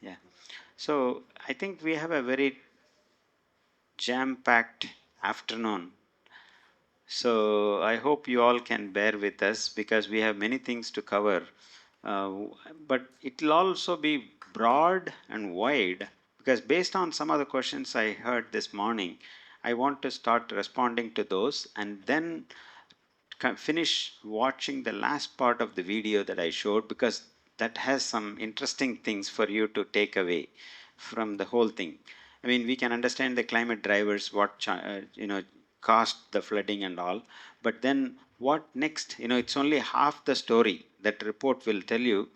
Yeah. So I think we have a very jam-packed afternoon. So I hope you all can bear with us because we have many things to cover. Uh, but it will also be broad and wide because based on some of the questions I heard this morning, I want to start responding to those and then finish watching the last part of the video that I showed because that has some interesting things for you to take away from the whole thing. I mean, we can understand the climate drivers, what caused the flooding and all, but then what next? You know, it's only half the story. That report will tell you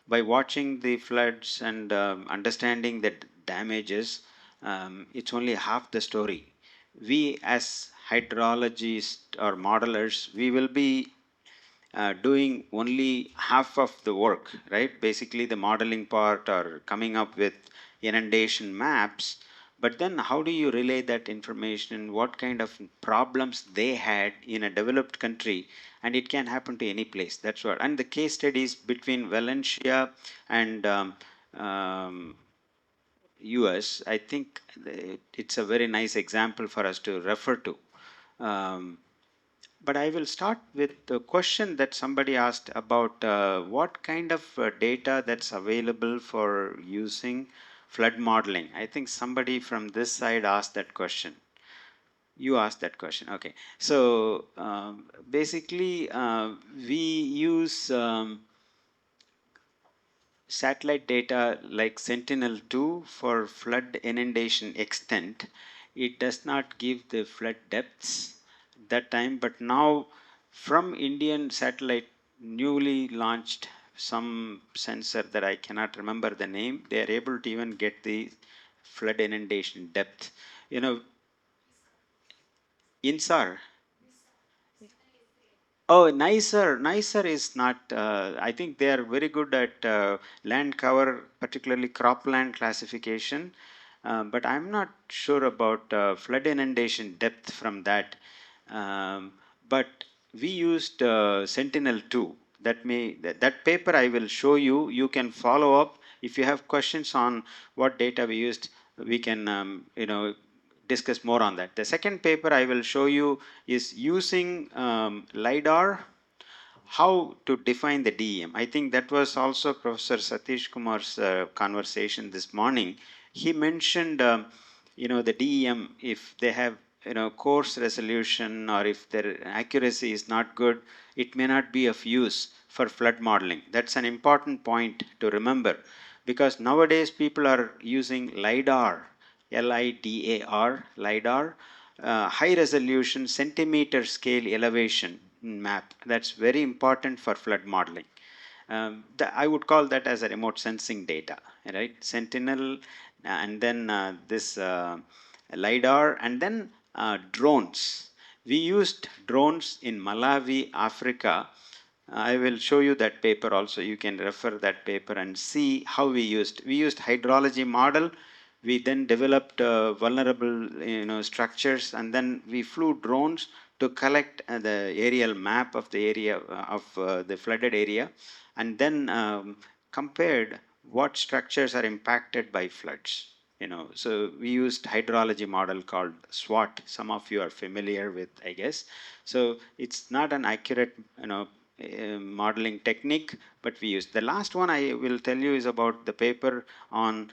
by watching the floods and understanding the damages. It's only half the story. We as hydrologists or modelers, we will be doing only half of the work, right? Basically, the modeling part or coming up with inundation maps. But then, how do you relay that information? What kind of problems they had in a developed country? And it can happen to any place. That's what. And the case studies between Valencia and US, I think it's a very nice example for us to refer to. Um, but I will start with the question that somebody asked about what kind of data that's available for using flood modeling. I think somebody from this side asked that question. You asked that question. Okay. So basically, we use satellite data like Sentinel-2 for flood inundation extent. It does not give the flood depths that time, but now from Indian satellite newly launched some sensor that I cannot remember the name, they are able to even get the flood inundation depth. You know, INSAR. Oh, nicer is not. I think they are very good at land cover, particularly cropland classification. But I'm not sure about flood inundation depth from that. But we used Sentinel-2. That paper I will show you. You can follow up if you have questions on what data we used. We can discuss more on that. The second paper I will show you is using LiDAR, how to define the DEM. I think that was also Professor Satish Kumar's conversation this morning. He mentioned, the DEM, if they have, coarse resolution or if their accuracy is not good, it may not be of use for flood modeling. That's an important point to remember because nowadays people are using LiDAR, LIDAR, LiDAR, high resolution centimeter scale elevation map. That's very important for flood modeling. I would call that as a remote sensing data, right? Sentinel, and then this LiDAR, and then drones. We used drones in Malawi, Africa. I will show you that paper also. You can refer that paper and see how we used. We used hydrology model. We then developed vulnerable structures, and then we flew drones to collect the aerial map of the area of the flooded area, and then compared what structures are impacted by floods. So we used hydrology model called SWOT. Some of you are familiar with, I guess. So it's not an accurate modeling technique, but we use. The last one I will tell you is about the paper on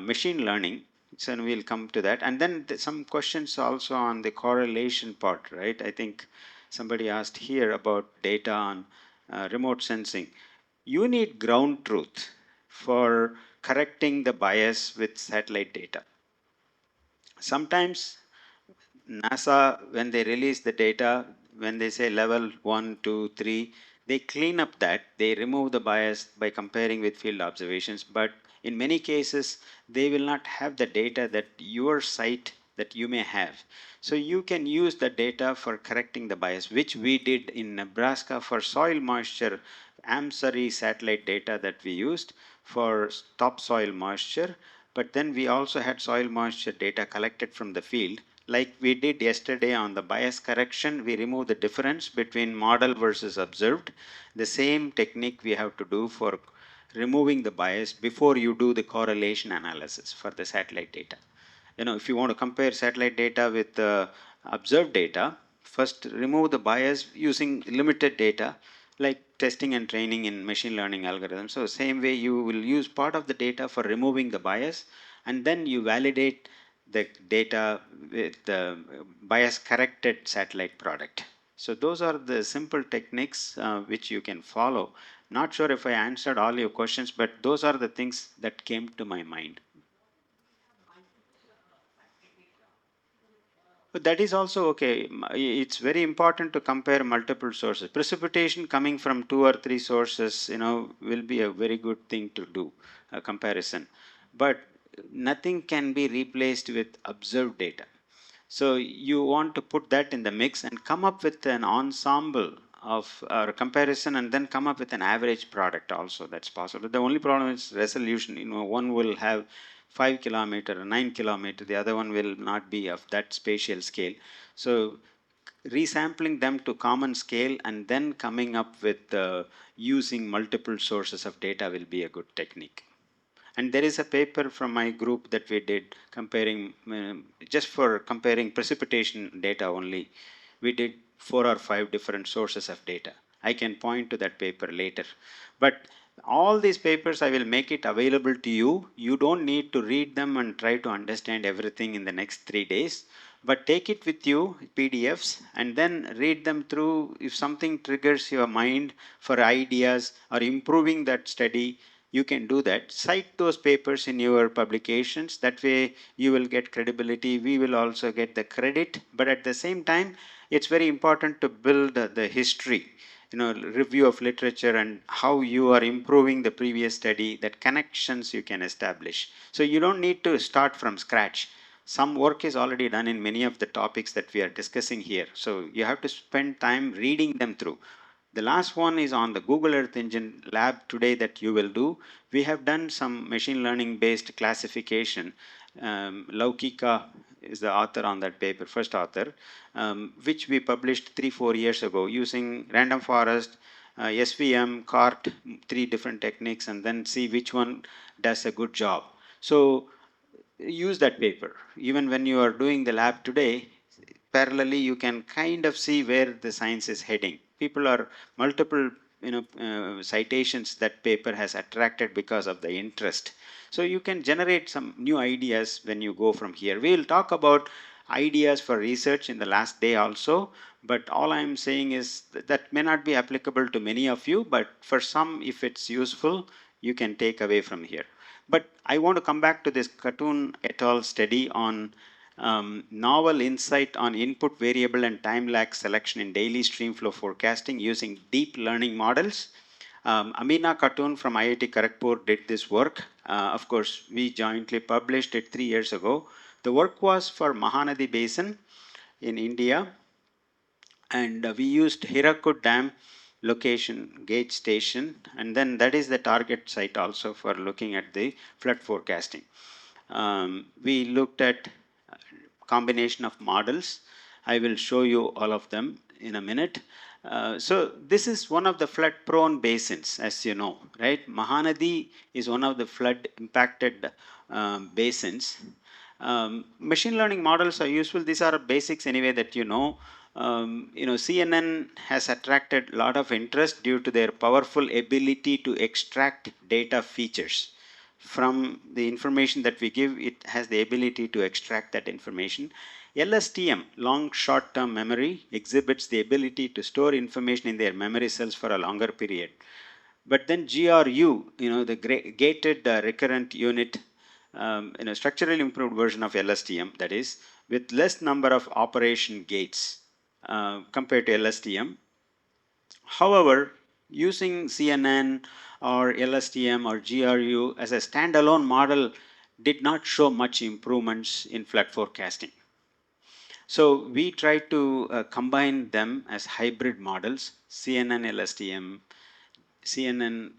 machine learning. So we'll come to that. And then some questions also on the correlation part, right? I think somebody asked here about data on remote sensing. You need ground truth for correcting the bias with satellite data. Sometimes NASA, when they release the data, when they say level 1, 2, 3, they clean up that. They remove the bias by comparing with field observations. But in many cases, they will not have the data that your site that you may have. So you can use the data for correcting the bias, which we did in Nebraska for soil moisture, AMSARI satellite data that we used for topsoil moisture. But then we also had soil moisture data collected from the field. Like we did yesterday on the bias correction, we remove the difference between model versus observed. The same technique we have to do for removing the bias before you do the correlation analysis for the satellite data. If you want to compare satellite data with observed data, first remove the bias using limited data, like testing and training in machine learning algorithms. So same way you will use part of the data for removing the bias, and then you validate the data with the bias corrected satellite product. So those are the simple techniques which you can follow. Not sure if I answered all your questions, but those are the things that came to my mind. But that is also okay. It's very important to compare multiple sources. Precipitation coming from 2 or 3 sources, will be a very good thing to do, a comparison. But nothing can be replaced with observed data. So you want to put that in the mix and come up with an ensemble of comparison, and then come up with an average product also. That's possible. The only problem is resolution. One will have 5 kilometer, 9 kilometer. The other one will not be of that spatial scale. So resampling them to common scale and then coming up with using multiple sources of data will be a good technique. And there is a paper from my group that we did comparing, just for comparing precipitation data only. We did 4 or 5 different sources of data. I can point to that paper later. But all these papers, I will make it available to you. You don't need to read them and try to understand everything in the next 3 days. But take it with you, PDFs, and then read them through. If something triggers your mind for ideas or improving that study, you can do that. Cite those papers in your publications. That way you will get credibility. We will also get the credit. But at the same time, it's very important to build the history, review of literature and how you are improving the previous study, that connections you can establish. So you don't need to start from scratch. Some work is already done in many of the topics that we are discussing here. So you have to spend time reading them through. The last one is on the Google Earth Engine lab today that you will do. We have done some machine learning based classification. Laukika is the author on that paper, first author, which we published 3-4 years ago using random forest, SVM, CART, 3 different techniques, and then see which one does a good job. So use that paper. Even when you are doing the lab today, parallelly you can kind of see where the science is heading. People are multiple citations that paper has attracted because of the interest. So you can generate some new ideas when you go from here. We will talk about ideas for research in the last day also, but all I'm saying is that may not be applicable to many of you, but for some, if it's useful, you can take away from here. But I want to come back to this Khatun et al. Study on novel insight on input variable and time lag selection in daily streamflow forecasting using deep learning models. Amina Khatun from IIT Kharagpur did this work. Of course, we jointly published it 3 years ago. The work was for Mahanadi Basin in India, and we used Hirakud Dam location gauge station, and then that is the target site also for looking at the flood forecasting. We looked at combination of models. I will show you all of them in a minute. So this is one of the flood prone basins, as you know, right? Mahanadi is one of the flood impacted basins. Machine learning models are useful. These are basics anyway that you know. CNN has attracted a lot of interest due to their powerful ability to extract data features from the information that we give. It has the ability to extract that information. LSTM, long short-term memory, exhibits the ability to store information in their memory cells for a longer period. But then GRU, the gated recurrent unit, structurally improved version of LSTM, that is, with less number of operation gates compared to LSTM. However, using CNN or LSTM or GRU as a standalone model did not show much improvements in flood forecasting. So we tried to combine them as hybrid models, CNN, LSTM, CNN,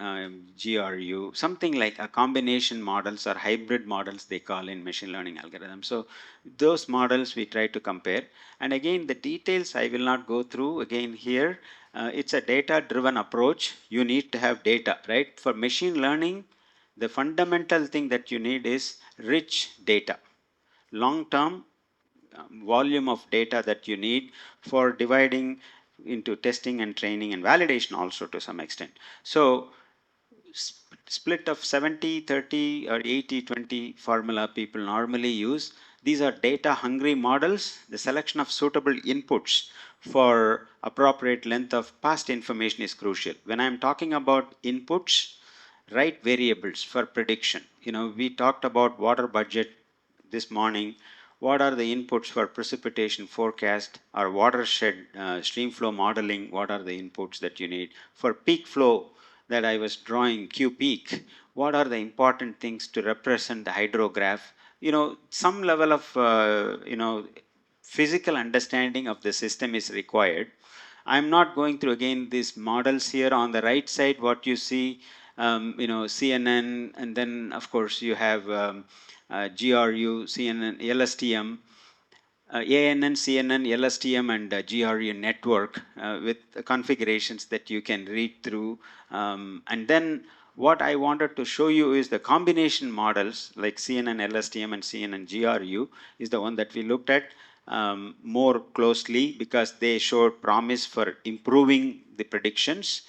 GRU, something like a combination models or hybrid models they call in machine learning algorithms. So those models we try to compare. And again, the details I will not go through again here. It's a data-driven approach. You need to have data, right? For machine learning, the fundamental thing that you need is rich data, long-term volume of data that you need for dividing into testing and training and validation also to some extent. So split of 70-30 or 80-20 formula people normally use. These are data hungry models. The selection of suitable inputs for appropriate length of past information is crucial. When I'm talking about inputs, right variables for prediction. We talked about water budget this morning. What are the inputs for precipitation forecast or watershed stream flow modeling? What are the inputs that you need for peak flow that I was drawing Q peak? What are the important things to represent the hydrograph? Some level of physical understanding of the system is required. I'm not going through again these models here. On the right side, what you see, CNN, and then of course you have GRU, CNN, LSTM, ANN, CNN, LSTM, and GRU network with configurations that you can read through. And then what I wanted to show you is the combination models like CNN, LSTM, and CNN, GRU is the one that we looked at more closely because they showed promise for improving the predictions.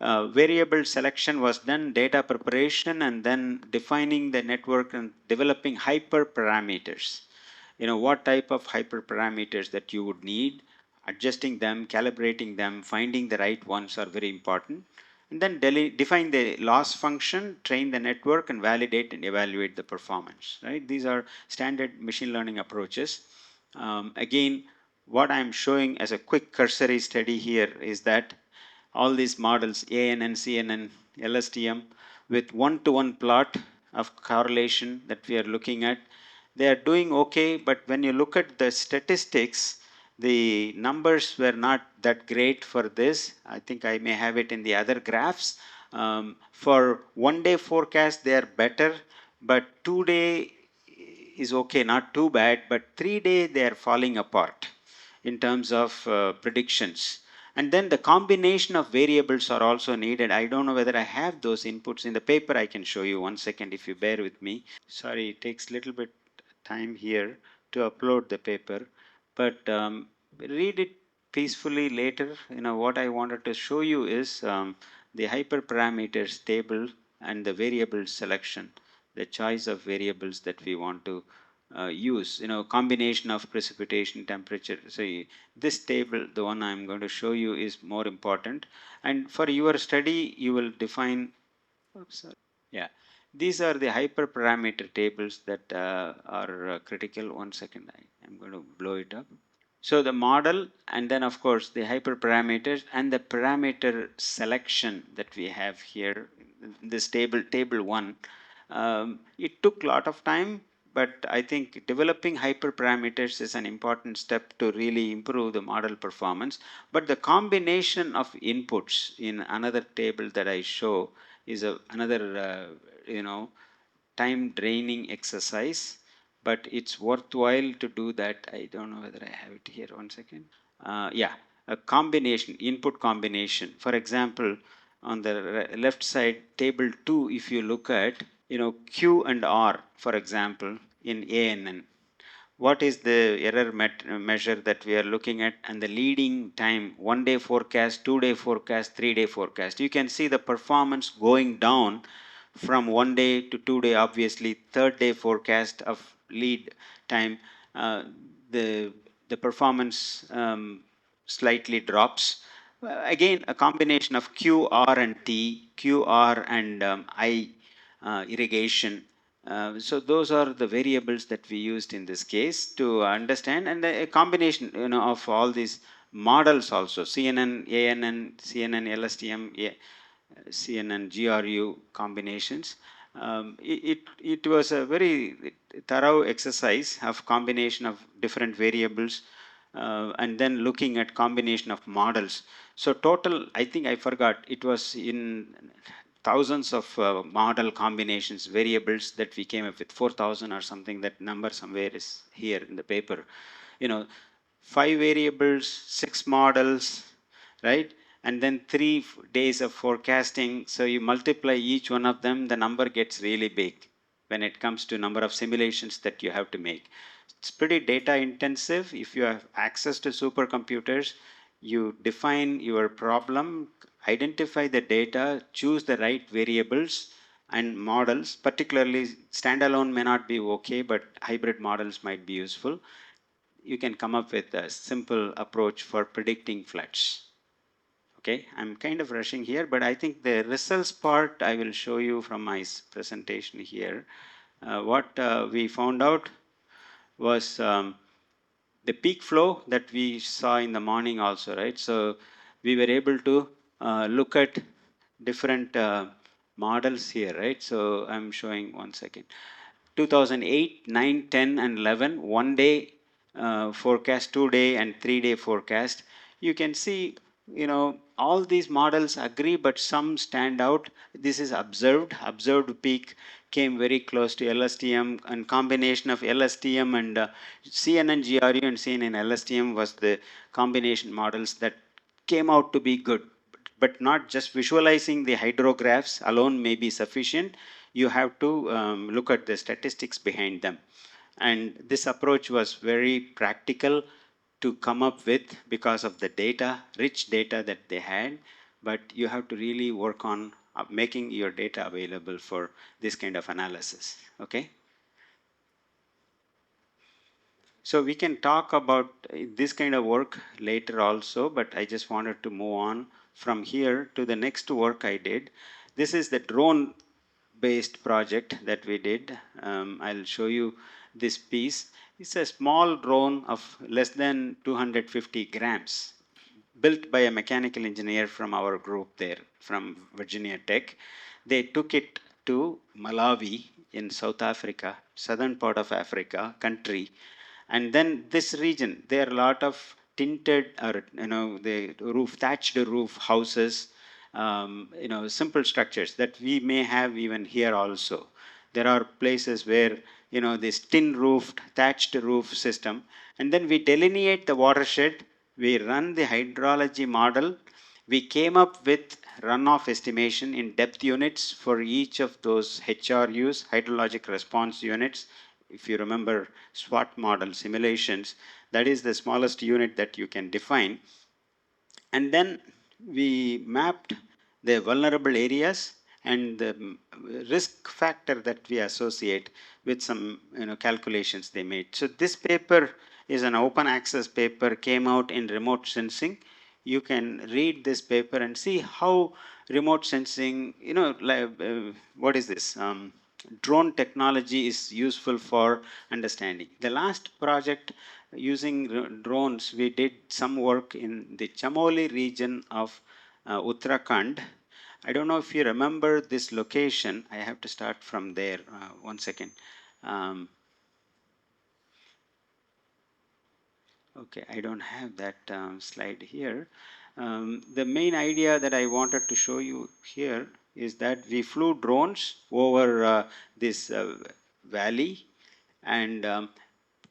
Variable selection was done, data preparation, and then defining the network and developing hyperparameters. What type of hyperparameters that you would need, adjusting them, calibrating them, finding the right ones are very important. And then define the loss function, train the network, and validate and evaluate the performance. Right? These are standard machine learning approaches. Again, what I'm showing as a quick cursory study here is that all these models, ANN, CNN, LSTM, with one-to-one plot of correlation that we are looking at, they are doing okay, but when you look at the statistics, the numbers were not that great for this. I think I may have it in the other graphs. For one-day forecast, they are better, but 2-day is okay, not too bad, but 3-day, they are falling apart in terms of predictions. And then the combination of variables are also needed. I don't know whether I have those inputs in the paper. I can show you 1 second if you bear with me. Sorry, it takes a little bit time here to upload the paper, but read it peacefully later. What I wanted to show you is the hyperparameters table and the variable selection, the choice of variables that we want to use, combination of precipitation, temperature. So this table, the one I'm going to show you, is more important. And for your study, you will define, oops, sorry. Yeah, these are the hyperparameter tables that are critical. 1 second, I'm going to blow it up. So the model, and then of course the hyperparameters and the parameter selection that we have here, this table 1. It took a lot of time, but I think developing hyperparameters is an important step to really improve the model performance. But the combination of inputs in another table that I show is another time draining exercise, but it's worthwhile to do that. I don't know whether I have it here. 1 second. Yeah, a combination, input combination. For example, on the left side, table 2, if you look at, Q and R, for example, in ANN. What is the error measure that we are looking at, and the leading time, 1-day forecast, 2-day forecast, 3-day forecast. You can see the performance going down from 1-day to 2-day. Obviously, 3rd-day forecast of lead time, the performance slightly drops. Again, a combination of Q, R, and T, Q, R, and I irrigation. So those are the variables that we used in this case to understand, and a combination of all these models also, CNN, ANN, CNN, LSTM, CNN, GRU combinations. It was a very thorough exercise of combination of different variables and then looking at combination of models. So total, I think I forgot, it was in thousands of model combinations, variables that we came up with, 4,000 or something. That number somewhere is here in the paper. 5 variables, 6 models, right? and then 3 days of forecasting. So you multiply each one of them, the number gets really big when it comes to number of simulations that you have to make. It's pretty data intensive. If you have access to supercomputers, you define your problem, identify the data, choose the right variables and models. Particularly standalone may not be okay, but hybrid models might be useful. You can come up with a simple approach for predicting floods. Okay, I'm kind of rushing here, but I think the results part I will show you from my presentation here. What we found out was the peak flow that we saw in the morning also, right? So we were able to look at different models here, right? So I'm showing 1 second. 2008, 9, 10, and 11, 1 day forecast, 2 day, and 3 day forecast. You can see, all these models agree, but some stand out. This is observed. Observed peak came very close to LSTM, and combination of LSTM and CNNGRU and CNN LSTM was the combination models that came out to be good. But not just visualizing the hydrographs alone may be sufficient. You have to look at the statistics behind them. And this approach was very practical to come up with because of the data, rich data that they had. But you have to really work on making your data available for this kind of analysis. Okay. So we can talk about this kind of work later also, but I just wanted to move on from here to the next work I did. This is the drone based project that we did. I'll show you this piece. It's a small drone of less than 250 grams, built by a mechanical engineer from our group there, from Virginia Tech. They took it to Malawi in South Africa, southern part of Africa country. And then this region, there are a lot of tinted or, the thatched roof houses, simple structures that we may have even here also. There are places where, this tin roofed, thatched roof system, and then we delineate the watershed, we run the hydrology model, we came up with runoff estimation in depth units for each of those HRUs, hydrologic response units. If you remember SWOT model simulations, that is the smallest unit that you can define. And then we mapped the vulnerable areas and the risk factor that we associate with some calculations they made. So this paper is an open access paper, came out in remote sensing. You can read this paper and see how remote sensing, what is this? Drone technology is useful for understanding. The last project using drones, we did some work in the Chamoli region of Uttarakhand. I don't know if you remember this location. I have to start from there. 1 second. Um, okay, I don't have that slide here. The main idea that I wanted to show you here is that we flew drones over this valley, and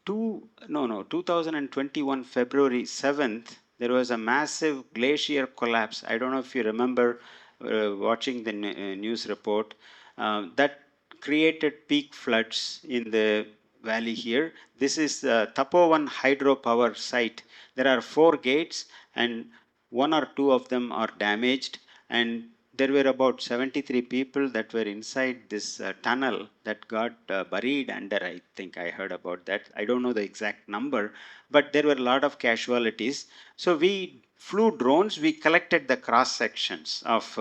2021 February 7th, there was a massive glacier collapse. I don't know if you remember watching the news report. That created peak floods in the valley here. This is Tapovan hydropower site. There are 4 gates, and one or two of them are damaged, and there were about 73 people that were inside this tunnel that got buried under. I think I heard about that. I don't know the exact number, but there were a lot of casualties. So we flew drones, we collected the cross sections of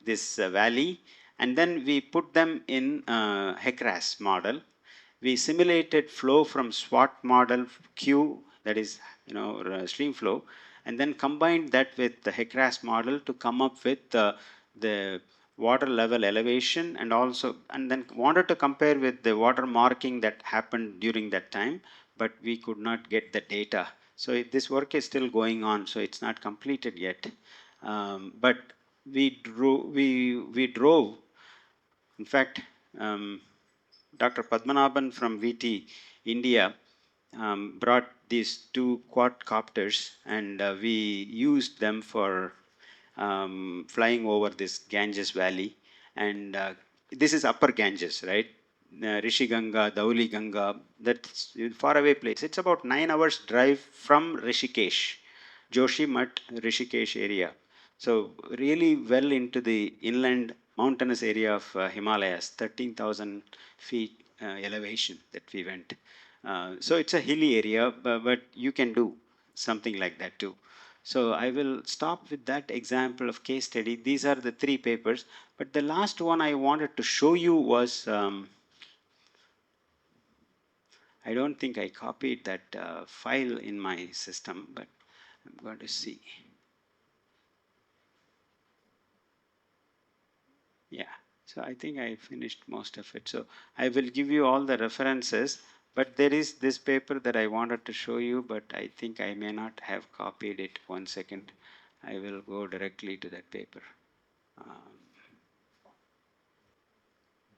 this valley, and then we put them in HECRAS model. We simulated flow from SWOT model Q, that is, stream flow, and then combined that with the HECRAS model to come up with the water level elevation, and then wanted to compare with the water marking that happened during that time, but we could not get the data. So this work is still going on, so it's not completed yet. But we drove. In fact, Dr. Padmanabhan from VT India brought these 2 quadcopters, and we used them for flying over this Ganges Valley, and this is Upper Ganges, right? Rishi Ganga, Dauli Ganga, that's a faraway place. It's about 9 hours drive from Rishikesh, Joshimath, Rishikesh area. So really well into the inland mountainous area of Himalayas, 13,000 feet elevation that we went. So it's a hilly area, but you can do something like that too. So I will stop with that example of case study. These are the three papers. But the last one I wanted to show you was, I don't think I copied that file in my system, but I'm going to see. Yeah, so I think I finished most of it. So I will give you all the references, but there is this paper that I wanted to show you, but I think I may not have copied it. 1 second. I will go directly to that paper. Um,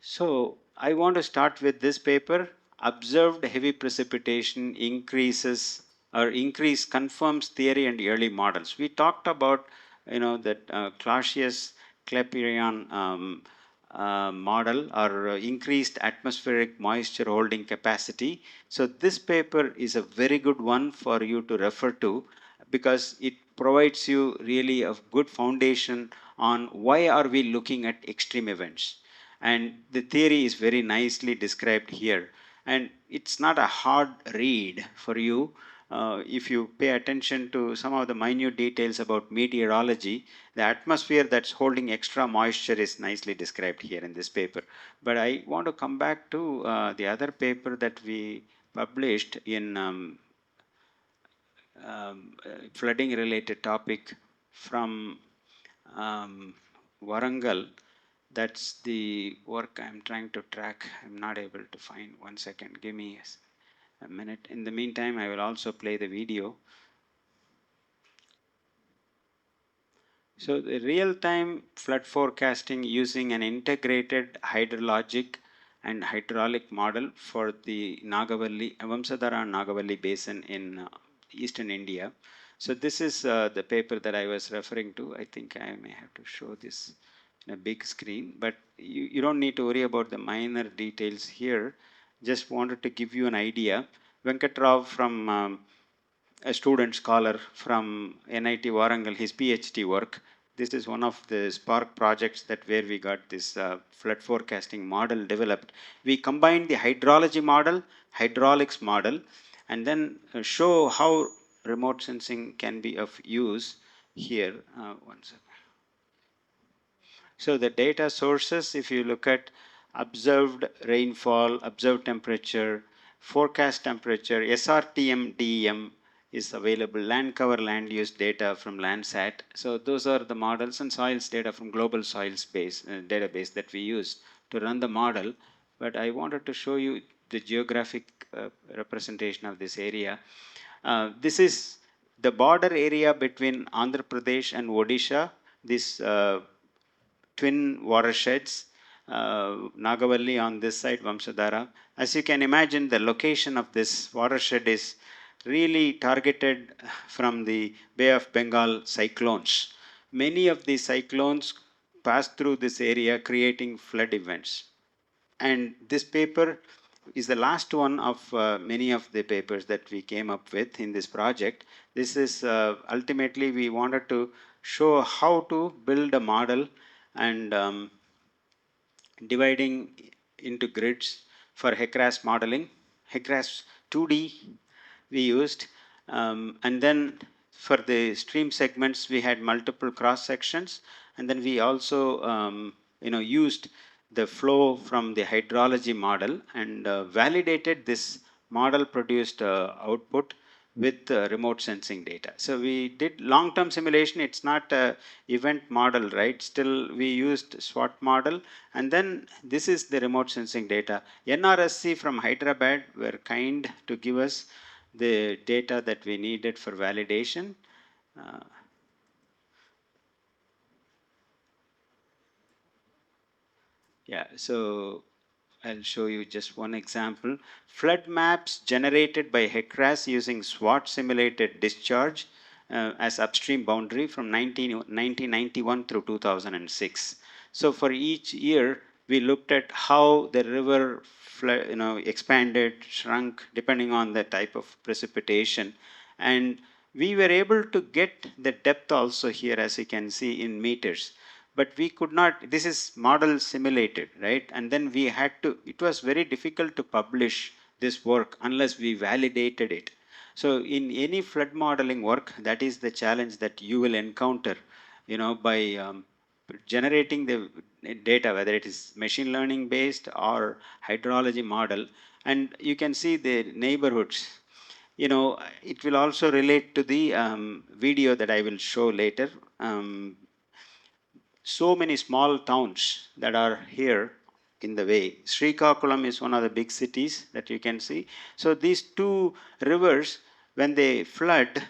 So I want to start with this paper. Observed heavy precipitation increases or increase confirms theory and early models. We talked about that Clausius-Clapeyron model or increased atmospheric moisture holding capacity. So this paper is a very good one for you to refer to because it provides you really a good foundation on why are we looking at extreme events, and the theory is very nicely described here, and it's not a hard read for you. If you pay attention to some of the minute details about meteorology, the atmosphere that's holding extra moisture is nicely described here in this paper. But I want to come back to the other paper that we published in flooding related topic from um, Warangal. That's the work I'm trying to track. I'm not able to find. 1 second. Give me a minute. In the meantime, I will also play the video. So the real-time flood forecasting using an integrated hydrologic and hydraulic model for the Nagavalli, Vamsadhara Nagavalli basin in eastern India. So this is the paper that I was referring to. I think I may have to show this in a big screen, but you don't need to worry about the minor details here. Just wanted to give you an idea. Venkatrao from a student scholar from NIT Warangal, his PhD work. This is one of the Spark projects that where we got this flood forecasting model developed. We combined the hydrology model, hydraulics model, and then show how remote sensing can be of use here. 1 second. So the data sources, if you look at observed rainfall, observed temperature, forecast temperature, SRTM DEM is available, land cover land use data from Landsat. So those are the models, and soils data from global soils base, database that we use to run the model. But I wanted to show you the geographic representation of this area. This is the border area between Andhra Pradesh and Odisha. This twin watersheds, Nagavalli on this side, Vamsadhara. As you can imagine, the location of this watershed is really targeted from the Bay of Bengal cyclones. Many of these cyclones pass through this area, creating flood events. And this paper is the last one of many of the papers that we came up with in this project. This is ultimately we wanted to show how to build a model and dividing into grids for HECRAS modeling. HECRAS 2D we used, and then for the stream segments we had multiple cross sections, and then we also used the flow from the hydrology model and validated this model produced output with remote sensing data. So we did long-term simulation. It's not a event model, right? Still we used SWOT model, and then this is the remote sensing data. NRSC from Hyderabad were kind to give us the data that we needed for validation. Uh, yeah, so I'll show you just one example. Flood maps generated by HECRAS using SWOT simulated discharge. as upstream boundary from 1991 through 2006. So for each year, we looked at how the river expanded, shrunk, depending on the type of precipitation. And we were able to get the depth also here, as you can see, in meters. But we could not, this is model simulated, right? And then we had to, it was very difficult to publish this work unless we validated it. So in any flood modeling work, that is the challenge that you will encounter, by generating the data, whether it is machine learning based or hydrology model. And you can see the neighborhoods. It will also relate to the video that I will show later. So many small towns that are here in the way. Srikakulam is one of the big cities that you can see. So these two rivers, when they flood,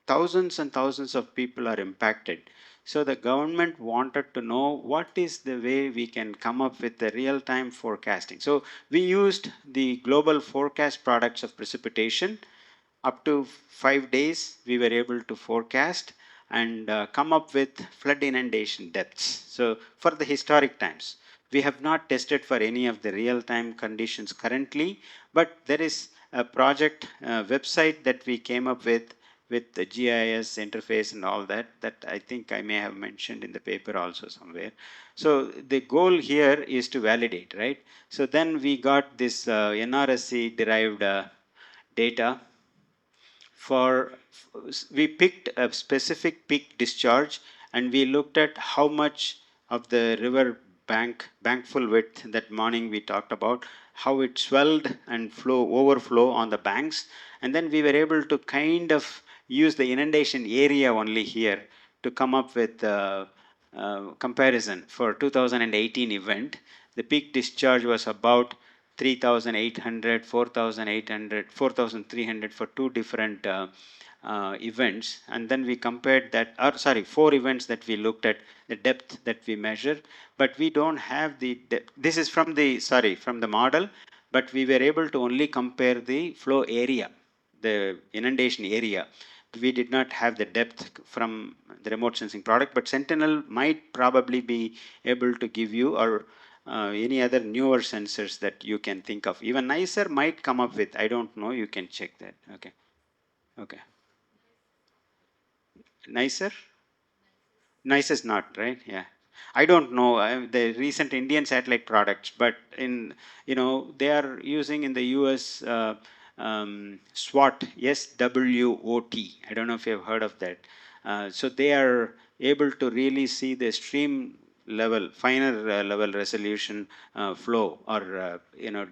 thousands and thousands of people are impacted. So the government wanted to know what is the way we can come up with the real-time forecasting. So we used the global forecast products of precipitation. Up to 5 days, we were able to forecast and come up with flood inundation depths. So for the historic times, we have not tested for any of the real-time conditions currently, but there is a project website that we came up with the GIS interface and all that, that I think I may have mentioned in the paper also somewhere. So the goal here is to validate, right? So then we got this NRSC derived data for, we picked a specific peak discharge and we looked at how much of the river bank full width that morning we talked about, how it swelled and overflow on the banks. And then we were able to kind of use the inundation area only here to come up with comparison. For 2018 event, the peak discharge was about 3,800, 4,800, 4,300 for two different events. And then we compared that, or sorry, four events that we looked at, the depth that we measure. But we don't have the depth. This is from the, sorry, from the model, but we were able to only compare the flow area, the inundation area. We did not have the depth from the remote sensing product, but Sentinel might probably be able to give you, or any other newer sensors that you can think of. Even nicer might come up with, I don't know, you can check that. Okay. Okay. Nicer? Nice is not, right? Yeah. I don't know the recent Indian satellite products, but they are using in the US SWOT, SWOT. I don't know if you have heard of that. So they are able to really see the stream level, finer level resolution flow, or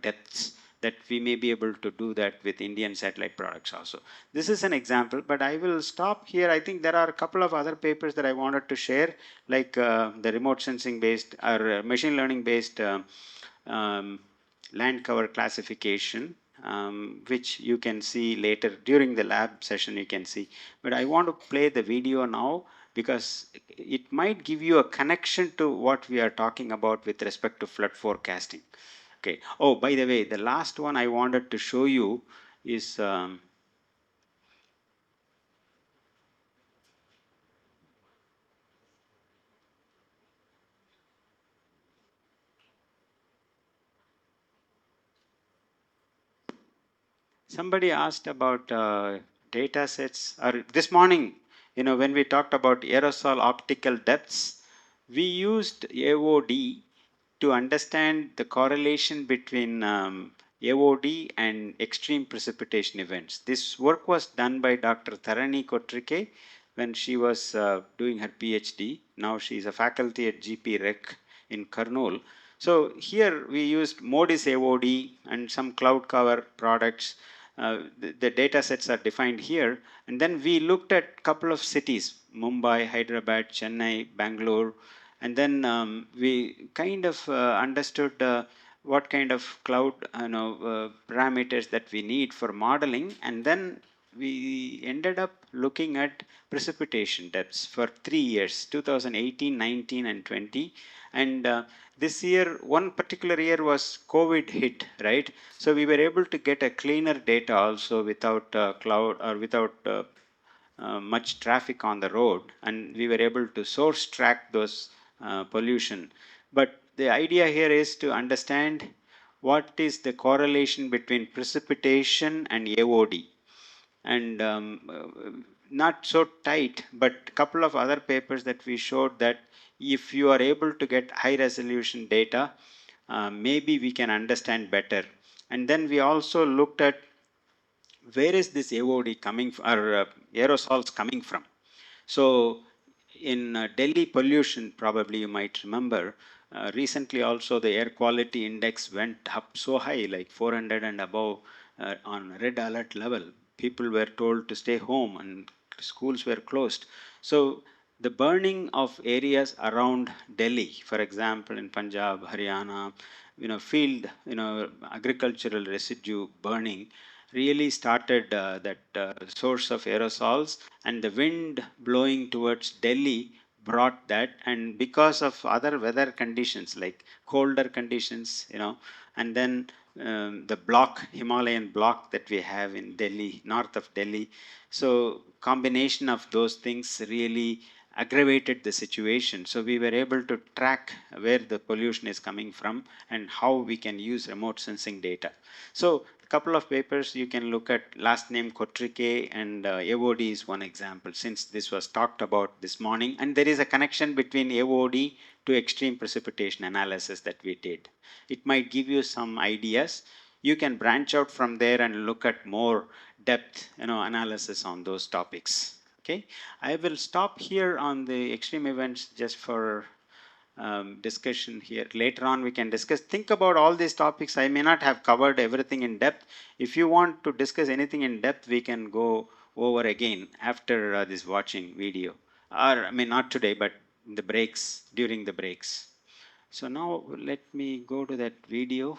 depths, that we may be able to do that with Indian satellite products also. This is an example, but I will stop here. I think there are a couple of other papers that I wanted to share, like the remote sensing based or machine learning based um, land cover classification, which you can see later during the lab session, you can see. But I want to play the video now because it might give you a connection to what we are talking about with respect to flood forecasting. Okay. Oh, by the way, the last one I wanted to show you is somebody asked about data sets, or this morning, when we talked about aerosol optical depths, we used AOD to understand the correlation between AOD and extreme precipitation events. This work was done by Dr. Tharani Kotrike when she was doing her PhD. Now she is a faculty at GP Rec in Kurnool. So here we used MODIS AOD and some cloud cover products. The data sets are defined here. And then we looked at a couple of cities, Mumbai, Hyderabad, Chennai, Bangalore. And then we kind of understood what kind of cloud parameters that we need for modeling. And then we ended up looking at precipitation depths for 3 years, 2018, 19, and 20. And this year, one particular year was COVID hit, right? So we were able to get a cleaner data also without cloud or without much traffic on the road, and we were able to source track those pollution. But the idea here is to understand what is the correlation between precipitation and AOD. And not so tight, but a couple of other papers that we showed that if you are able to get high resolution data, maybe we can understand better. And then we also looked at where is this AOD coming from, or aerosols coming from. So in Delhi pollution, probably you might remember, recently also the air quality index went up so high, like 400 and above on red alert level. People were told to stay home and schools were closed. So the burning of areas around Delhi, for example, in Punjab, Haryana, field, agricultural residue burning really started that source of aerosols, and the wind blowing towards Delhi brought that. And because of other weather conditions like colder conditions, and then the block, Himalayan block that we have in Delhi, north of Delhi, so combination of those things really aggravated the situation. So we were able to track where the pollution is coming from and how we can use remote sensing data. So a couple of papers you can look at, last name Kotrike and AOD is one example, since this was talked about this morning. And there is a connection between AOD to extreme precipitation analysis that we did. It might give you some ideas. You can branch out from there and look at more depth analysis on those topics. Okay, I will stop here on the extreme events just for discussion here. Later on we can discuss. Think about all these topics. I may not have covered everything in depth. If you want to discuss anything in depth, we can go over again after this watching video. Or I mean, not today, but in the breaks, during the breaks. So now let me go to that video.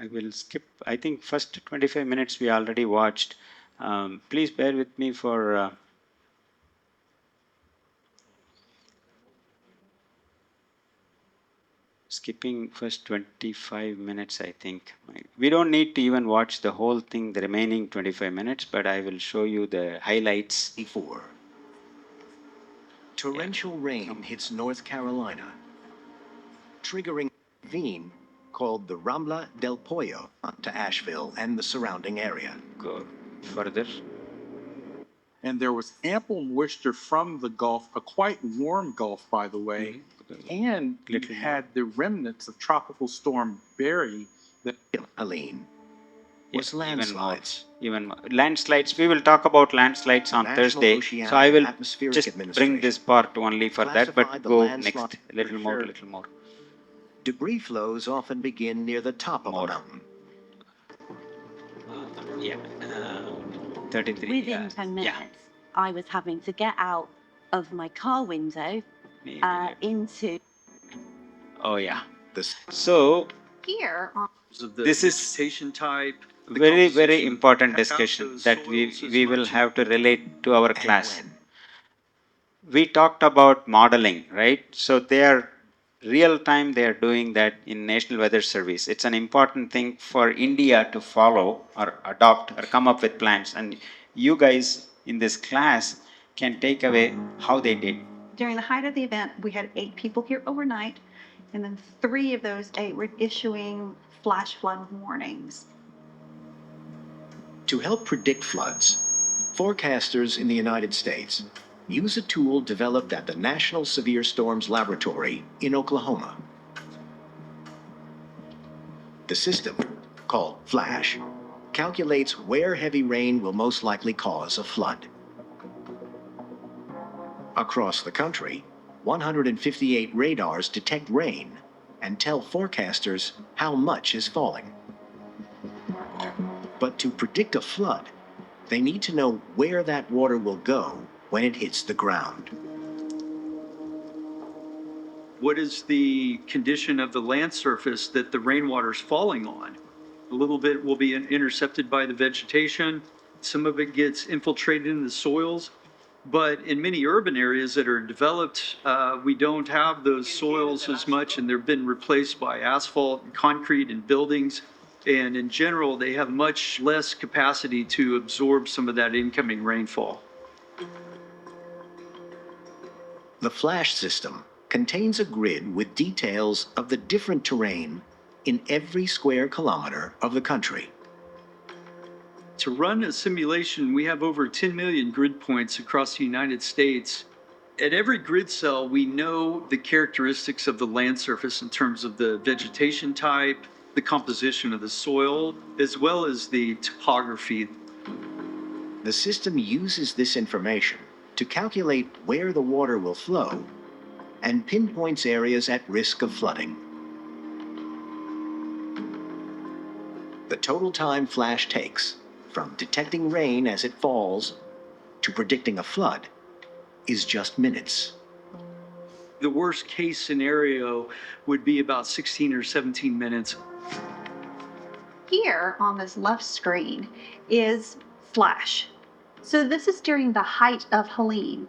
I will skip, I think first 25 minutes we already watched. Please bear with me for skipping first 25 minutes, I think. We don't need to even watch the whole thing, the remaining 25 minutes, but I will show you the highlights. L04. Torrential rain hits North Carolina, triggering a ravine called the Rambla del Pollo to Asheville and the surrounding area. Go further. And there was ample moisture from the Gulf, a quite warm Gulf, by the way, and you had the remnants of Tropical Storm Barry that Helene was landslides. Even more. Landslides. We will talk about landslides on Thursday. So I will just bring this part only for that, but go next. A little more, little more. Debris flows often begin near the top of a mountain. Yeah. 33. Within 10 minutes, I was having to get out of my car window into. Oh, yeah. So, Here on this is very, very important discussion that we will have to relate to our class. We talked about modeling, right? So they are real time, they are doing that in National Weather Service. It's an important thing for India to follow or adopt or come up with plans. And you guys in this class can take away how they did. During the height of the event, we had 8 people here overnight, and then 3 of those 8 were issuing flash flood warnings. To help predict floods, forecasters in the United States use a tool developed at the National Severe Storms Laboratory in Oklahoma. The system, called FLASH, calculates where heavy rain will most likely cause a flood. Across the country, 158 radars detect rain and tell forecasters how much is falling. But to predict a flood, they need to know where that water will go when it hits the ground. What is the condition of the land surface that the rainwater is falling on? A little bit will be intercepted by the vegetation. Some of it gets infiltrated in the soils. But in many urban areas that are developed, we don't have those soils as much, and they've been replaced by asphalt and concrete and buildings. And in general, they have much less capacity to absorb some of that incoming rainfall. The flash system contains a grid with details of the different terrain in every square kilometer of the country. To run a simulation, we have over 10 million grid points across the United States. At every grid cell, we know the characteristics of the land surface in terms of the vegetation type, the composition of the soil, as well as the topography. The system uses this information to calculate where the water will flow and pinpoints areas at risk of flooding. The total time flash takes from detecting rain as it falls to predicting a flood is just minutes. The worst case scenario would be about 16 or 17 minutes. Here on this left screen is flash. So this is during the height of Helene.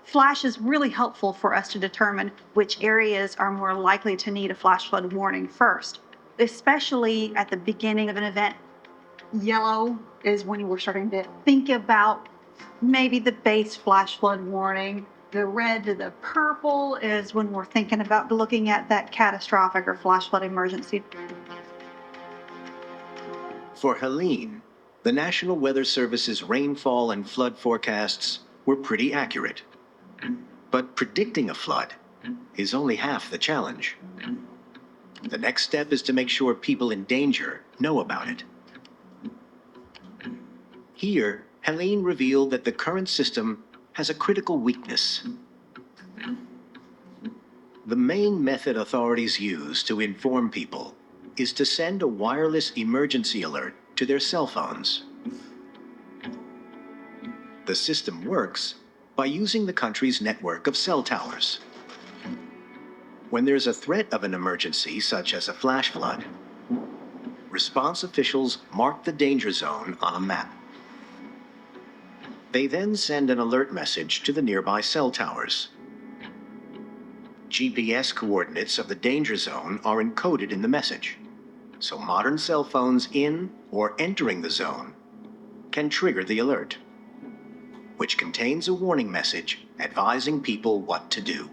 Flash is really helpful for us to determine which areas are more likely to need a flash flood warning first, especially at the beginning of an event. Yellow is when we're starting to think about maybe the base flash flood warning. The red to the purple is when we're thinking about looking at that catastrophic or flash flood emergency. For Helene, the National Weather Service's rainfall and flood forecasts were pretty accurate. But predicting a flood is only half the challenge. The next step is to make sure people in danger know about it. Here, Helene revealed that the current system has a critical weakness. The main method authorities use to inform people is to send a wireless emergency alert to their cell phones. The system works by using the country's network of cell towers. When there's a threat of an emergency, such as a flash flood, response officials mark the danger zone on a map. They then send an alert message to the nearby cell towers. GPS coordinates of the danger zone are encoded in the message, so modern cell phones in or entering the zone can trigger the alert, which contains a warning message advising people what to do.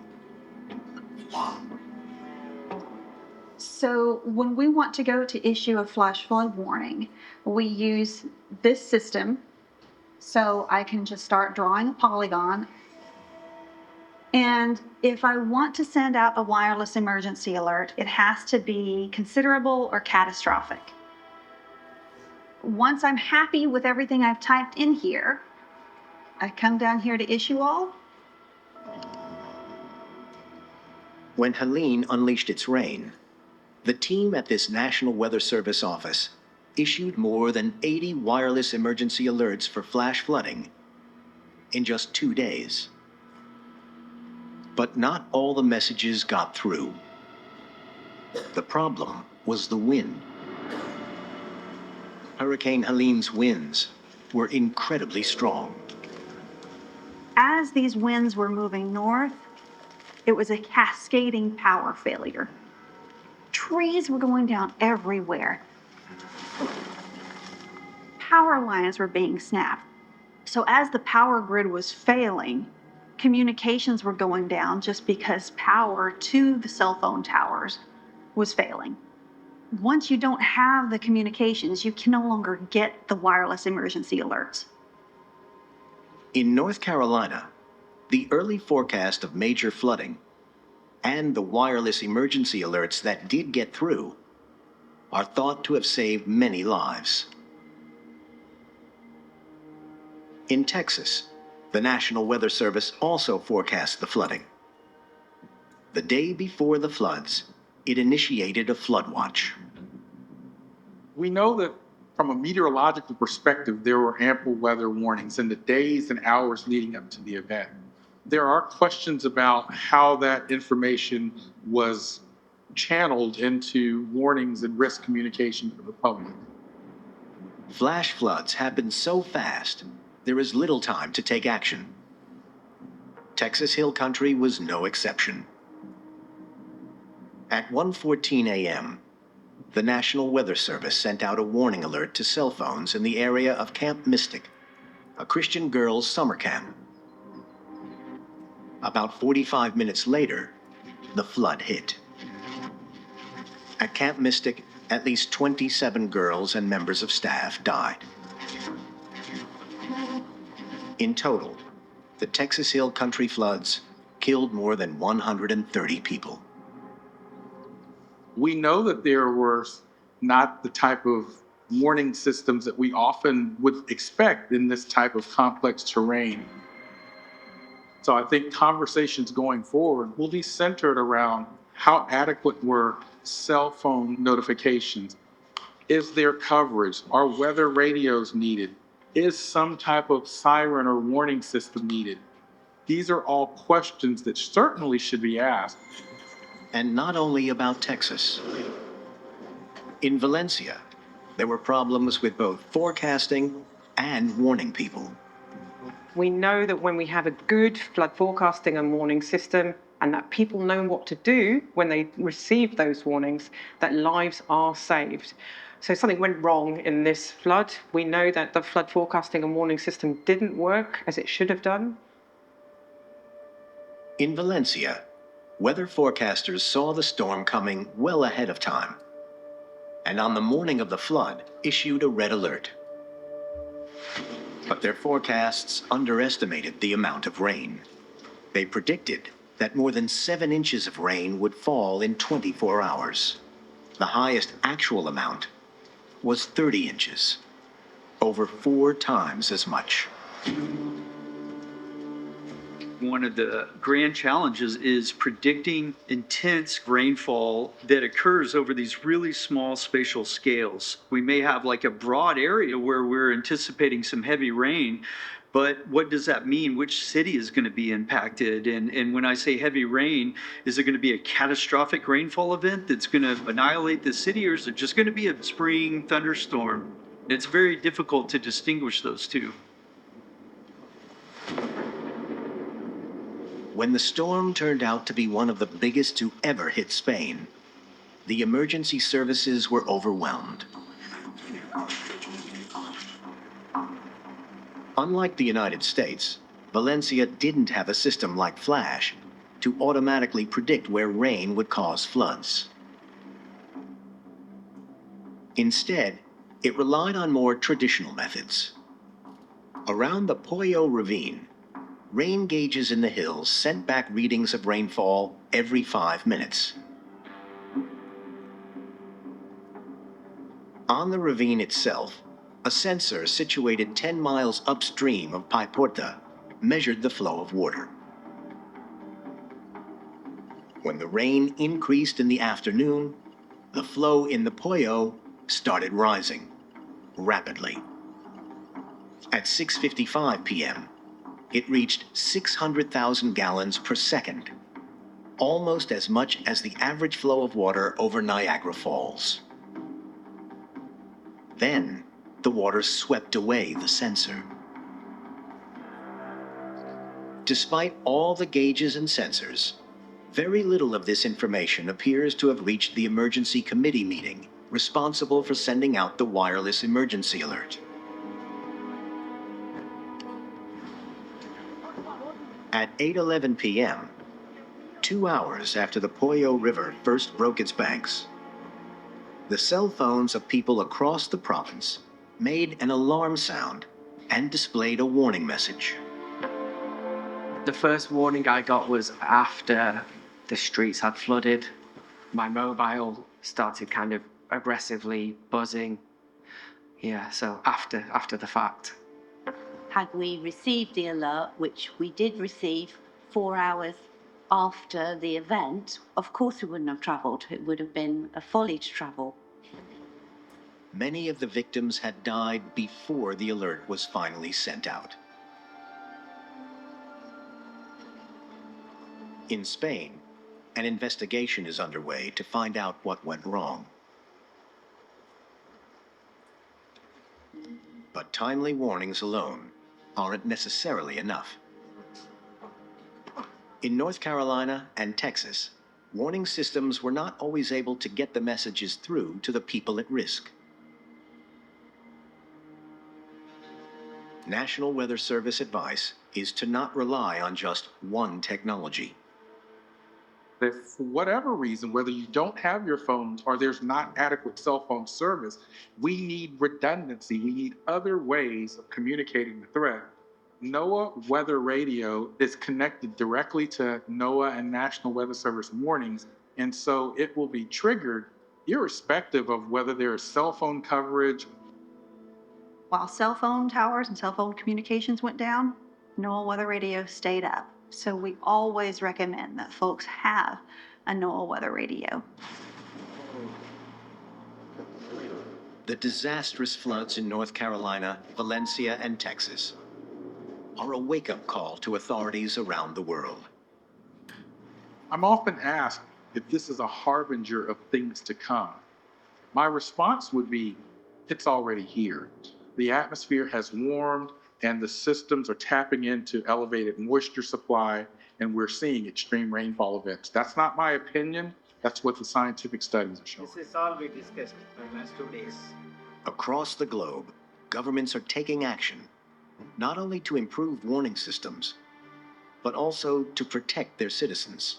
So when we want to go to issue a flash flood warning, we use this system. So I can just start drawing a polygon. And if I want to send out a wireless emergency alert, it has to be considerable or catastrophic. Once I'm happy with everything I've typed in here, I come down here to issue all. When Helene unleashed its rain, the team at this National Weather Service office issued more than 80 wireless emergency alerts for flash flooding in just 2 days. But not all the messages got through. The problem was the wind. Hurricane Helene's winds were incredibly strong. As these winds were moving north, it was a cascading power failure. Trees were going down everywhere. Power lines were being snapped. So as the power grid was failing, communications were going down just because power to the cell phone towers was failing. Once you don't have the communications, you can no longer get the wireless emergency alerts. In North Carolina, the early forecast of major flooding and the wireless emergency alerts that did get through are thought to have saved many lives. In Texas, the National Weather Service also forecast the flooding. The day before the floods, it initiated a flood watch. We know that from a meteorological perspective, there were ample weather warnings in the days and hours leading up to the event. There are questions about how that information was channeled into warnings and risk communication for the public. Flash floods happened so fast there is little time to take action. Texas Hill Country was no exception. At 1:14 a.m., the National Weather Service sent out a warning alert to cell phones in the area of Camp Mystic, a Christian girls' summer camp. About 45 minutes later, the flood hit. At Camp Mystic, at least 27 girls and members of staff died. In total, the Texas Hill Country floods killed more than 130 people. We know that there were not the type of warning systems that we often would expect in this type of complex terrain. So I think conversations going forward will be centered around how adequate were cell phone notifications? Is there coverage? Are weather radios needed? Is some type of siren or warning system needed? These are all questions that certainly should be asked. And not only about Texas. In Valencia, there were problems with both forecasting and warning people. We know that when we have a good flood forecasting and warning system, and that people know what to do when they receive those warnings, that lives are saved. So something went wrong in this flood. We know that the flood forecasting and warning system didn't work as it should have done. In Valencia, weather forecasters saw the storm coming well ahead of time, and on the morning of the flood issued a red alert. But their forecasts underestimated the amount of rain. They predicted that more than 7 inches of rain would fall in 24 hours. The highest actual amount was 30 inches, over 4 times as much. One of the grand challenges is predicting intense rainfall that occurs over these really small spatial scales. We may have like a broad area where we're anticipating some heavy rain, but what does that mean? Which city is going to be impacted? And when I say heavy rain, is it going to be a catastrophic rainfall event that's going to annihilate the city, or is it just going to be a spring thunderstorm? It's very difficult to distinguish those two. When the storm turned out to be one of the biggest to ever hit Spain, the emergency services were overwhelmed. Unlike the United States, Valencia didn't have a system like Flash to automatically predict where rain would cause floods. Instead, it relied on more traditional methods. Around the Pollo Ravine, rain gauges in the hills sent back readings of rainfall every 5 minutes. On the ravine itself, a sensor situated 10 miles upstream of Paiporta measured the flow of water. When the rain increased in the afternoon, the flow in the Pollo started rising rapidly. At 6:55 p.m., it reached 600,000 gallons per second, almost as much as the average flow of water over Niagara Falls. Then, the water swept away the sensor. Despite all the gauges and sensors, very little of this information appears to have reached the emergency committee meeting responsible for sending out the wireless emergency alert. At 8:11 p.m., 2 hours after the Pollo River first broke its banks, the cell phones of people across the province made an alarm sound and displayed a warning message. The first warning I got was after the streets had flooded. My mobile started kind of aggressively buzzing. Yeah, so after the fact. Had we received the alert, which we did receive 4 hours after the event, of course we wouldn't have travelled. It would have been a folly to travel. Many of the victims had died before the alert was finally sent out. In Spain, an investigation is underway to find out what went wrong. But timely warnings alone aren't necessarily enough. In North Carolina and Texas, warning systems were not always able to get the messages through to the people at risk. National Weather Service advice is to not rely on just one technology. If for whatever reason, whether you don't have your phones or there's not adequate cell phone service, we need redundancy. We need other ways of communicating the threat. NOAA Weather Radio is connected directly to NOAA and National Weather Service warnings, and so it will be triggered irrespective of whether there is cell phone coverage. While cell phone towers and cell phone communications went down, NOAA Weather Radio stayed up. So we always recommend that folks have a NOAA Weather Radio. The disastrous floods in North Carolina, Valencia, and Texas are a wake-up call to authorities around the world. I'm often asked if this is a harbinger of things to come. My response would be, it's already here. The atmosphere has warmed and the systems are tapping into elevated moisture supply, and we're seeing extreme rainfall events. That's not my opinion. That's what the scientific studies are showing. This is all we discussed in the last 2 days. Across the globe, governments are taking action, not only to improve warning systems, but also to protect their citizens.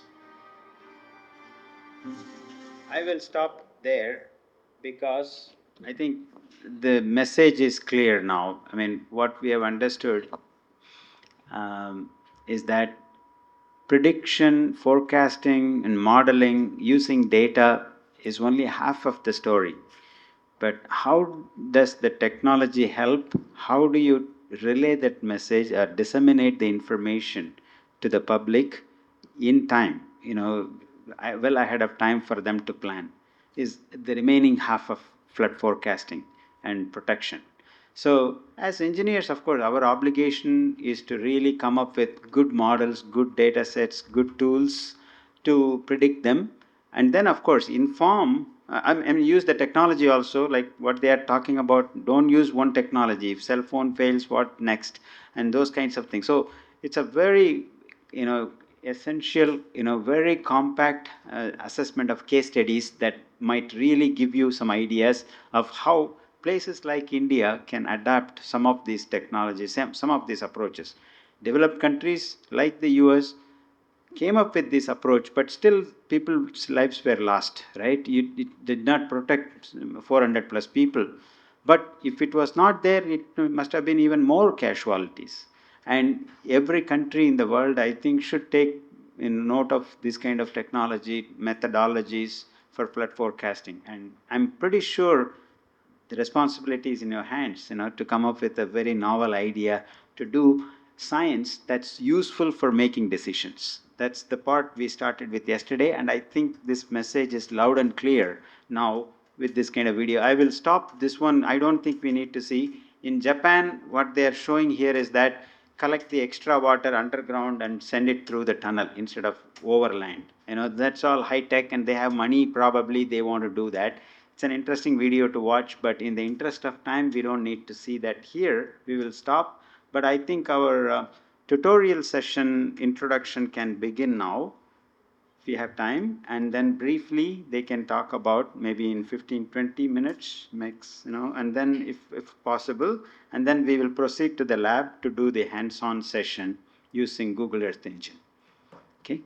I will stop there because I think the message is clear now. I mean, what we have understood is that prediction, forecasting, and modeling using data is only half of the story. But how does the technology help? How do you relay that message or disseminate the information to the public in time? Well ahead of time for them to plan is the remaining half of flood forecasting and protection. So, as engineers, of course, our obligation is to really come up with good models, good data sets, good tools to predict them, and then, of course, inform. Use the technology also, like what they are talking about. Don't use one technology. If cell phone fails, what next? And those kinds of things. So, it's a very, essential, very compact assessment of case studies that might really give you some ideas of how places like India can adapt some of these technologies, some of these approaches. Developed countries like the US came up with this approach, but still people's lives were lost, right? It did not protect 400 plus people. But if it was not there, it must have been even more casualties. And every country in the world, I think, should take in note of this kind of technology, methodologies for flood forecasting. And I'm pretty sure the responsibility is in your hands, to come up with a very novel idea to do science that's useful for making decisions. That's the part we started with yesterday, and I think this message is loud and clear now with this kind of video. I will stop this one. I don't think we need to see. In Japan, what they are showing here is that collect the extra water underground and send it through the tunnel instead of overland. That's all high tech, and they have money, probably they want to do that. It's an interesting video to watch, but in the interest of time, we don't need to see that here. We will stop. But I think our tutorial session introduction can begin now, if you have time. And then briefly, they can talk about maybe in 15-20 minutes max, and then if possible. And then we will proceed to the lab to do the hands-on session using Google Earth Engine. Okay.